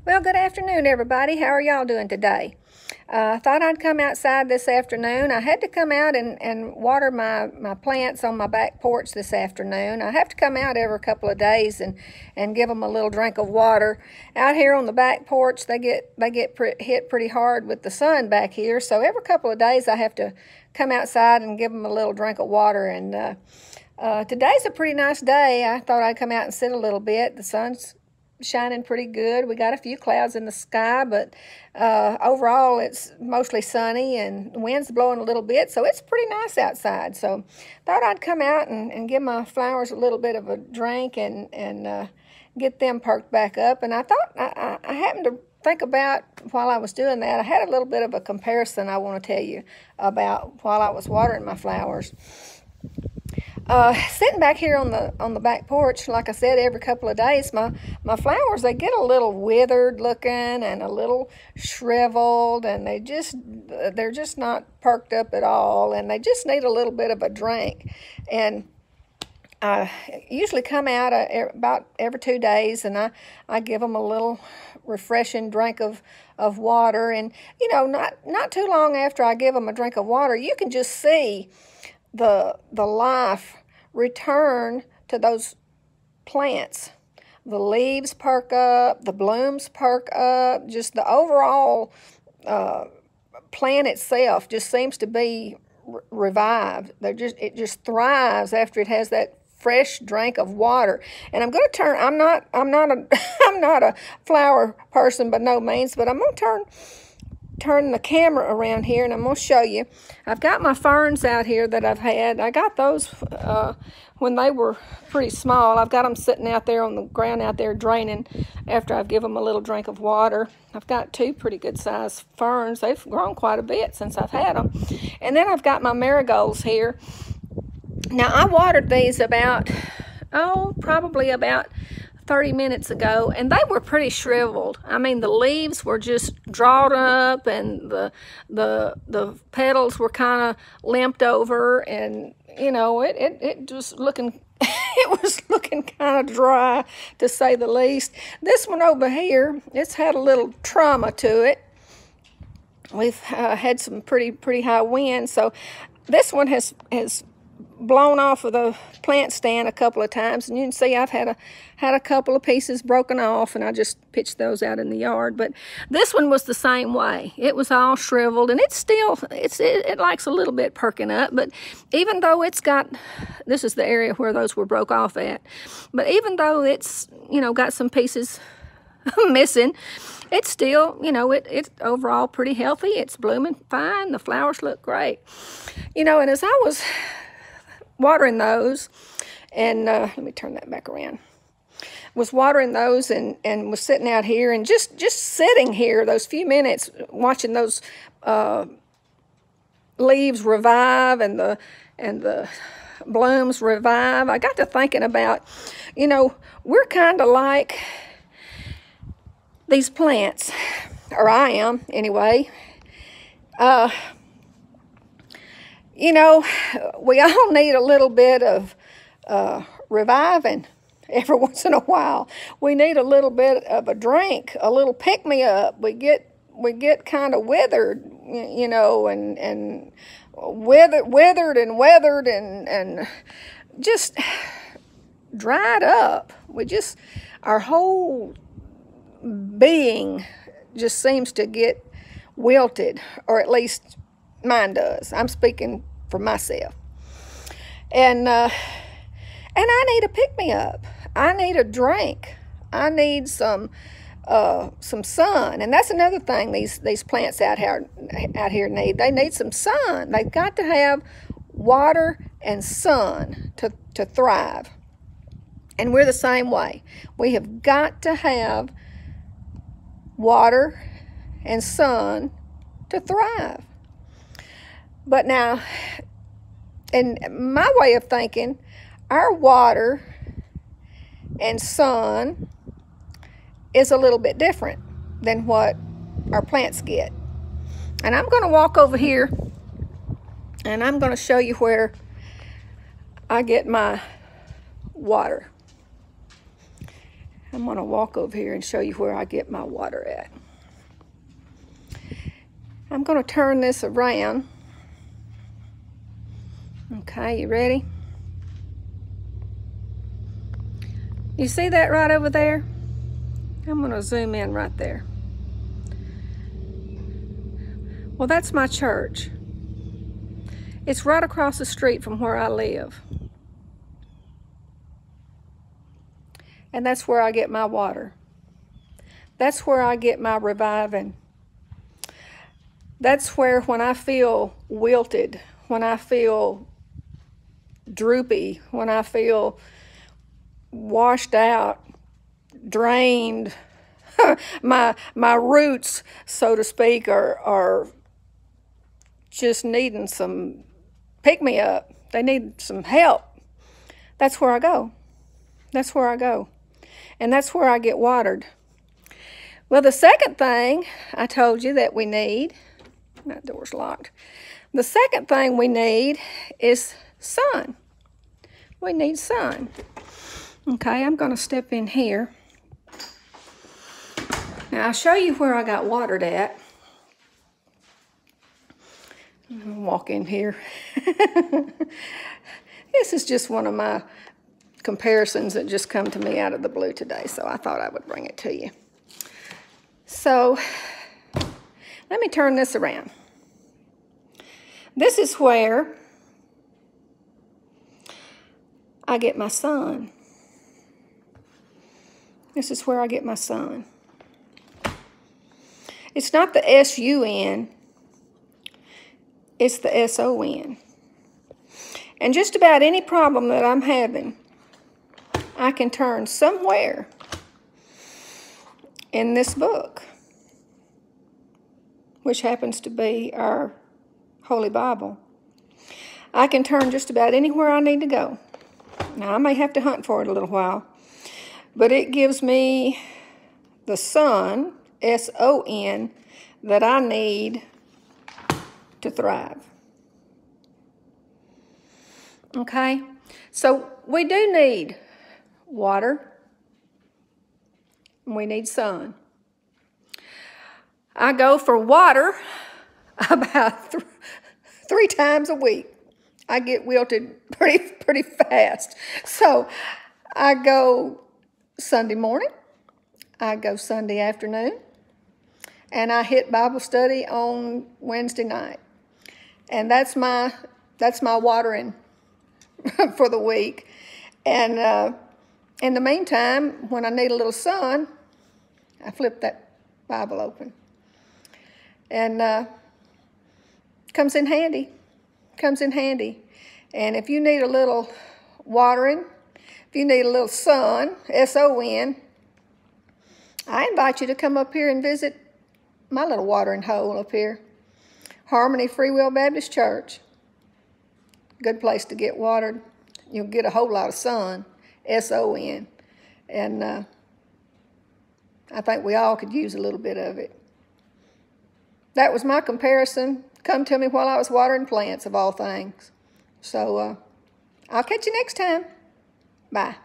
Well, good afternoon, everybody. How are y'all doing today? I thought I'd come outside this afternoon. I had to come out and water my plants on my back porch this afternoon. I have to come out every couple of days and give them a little drink of water. Out here on the back porch, they get hit pretty hard with the sun back here. So every couple of days, I have to come outside and give them a little drink of water. And today's a pretty nice day. I thought I'd come out and sit a little bit. The sun's shining pretty good. We got a few clouds in the sky, but overall it's mostly sunny and the wind's blowing a little bit, so it's pretty nice outside. So thought I'd come out and give my flowers a little bit of a drink and get them perked back up. And I thought I happened to think about, while I was doing that, I had a little bit of a comparison I want to tell you about while I was watering my flowers. Sitting back here on the back porch, like I said, every couple of days, my flowers, they get a little withered looking and a little shriveled, and they're just not perked up at all, and they just need a little bit of a drink. And I usually come out about every 2 days, and I give them a little refreshing drink of water. And you know, not too long after I give them a drink of water, you can just see the life return to those plants. The leaves perk up, the blooms perk up, just the overall plant itself just seems to be revived. It just thrives after it has that fresh drink of water. And I'm going to turn, I'm not I'm not a flower person by no means, but I'm going to turn the camera around here, and I'm going to show you. I've got my ferns out here that I've had. I got those when they were pretty small. I've got them sitting out there on the ground out there draining after I've given them a little drink of water. I've got two pretty good sized ferns. They've grown quite a bit since I've had them. And then I've got my marigolds here. Now I watered these probably about 30 minutes ago, and they were pretty shriveled. I mean, the leaves were just drawn up, and the petals were kind of limped over, and you know, it just looking it was looking kind of dry, to say the least. This one over here, it's had a little trauma to it. We've had some pretty high winds, so this one has blown off of the plant stand a couple of times, and you can see I've had a couple of pieces broken off, and I just pitched those out in the yard. But this one was the same way. It was all shriveled, and it likes a little bit perking up. But even though this is the area where those were broke off at, but even though it's, you know, got some pieces missing, it's still, you know, it's overall pretty healthy. It's blooming fine. The flowers look great, you know. And as I was watering those, and let me turn that back around, was watering those and was sitting out here and just sitting here those few minutes watching those leaves revive and the blooms revive, I got to thinking about, you know, we're kind of like these plants, or I am anyway. You know, we all need a little bit of reviving every once in a while. We need a little bit of a drink, a little pick-me-up. We get kind of withered, you know, and withered and just dried up. Our whole being just seems to get wilted, or at least mine does. I'm speaking for myself. And I need a pick-me-up. I need a drink. I need some sun. And that's another thing these plants out here need. They need some sun. They've got to have water and sun to thrive. And we're the same way. We have got to have water and sun to thrive. But now, in my way of thinking, our water and sun is a little bit different than what our plants get. And I'm going to walk over here, and I'm going to show you where I get my water. I'm going to walk over here and show you where I get my water at. I'm going to turn this around. Okay, you ready? You see that right over there? I'm going to zoom in right there. Well, that's my church. It's right across the street from where I live. And that's where I get my water. That's where I get my reviving. That's where, when I feel wilted, when I feel droopy, when I feel washed out, drained, my roots, so to speak, are just needing some pick-me-up. They need some help. That's where I go. That's where I go. And that's where I get watered. Well, the second thing I told you that we need, that door's locked. The second thing we need is sun. We need sun. Okay, I'm going to step in here. Now, I'll show you where I got watered at. I'm going to walk in here. This is just one of my comparisons that just come to me out of the blue today, so I thought I would bring it to you. So, let me turn this around. This is where I get my sun. This is where I get my sun. It's not the S-U-N, it's the S-O-N. And just about any problem that I'm having, I can turn somewhere in this book, which happens to be our Holy Bible. I can turn just about anywhere I need to go. Now, I may have to hunt for it a little while, but it gives me the sun, S-O-N, that I need to thrive. Okay? So we do need water, and we need sun. I go for water about 3 times a week. I get wilted pretty fast. So I go Sunday morning, I go Sunday afternoon, and I hit Bible study on Wednesday night. And that's my watering for the week. And in the meantime, when I need a little sun, I flip that Bible open. And comes in handy. Comes in handy. And if you need a little watering, if you need a little sun, S-O-N, I invite you to come up here and visit my little watering hole up here. Harmony Free Will Baptist Church. Good place to get watered. You'll get a whole lot of sun, S-O-N. And I think we all could use a little bit of it. That was my comparison. Come to me while I was watering plants, of all things. So I'll catch you next time. Bye.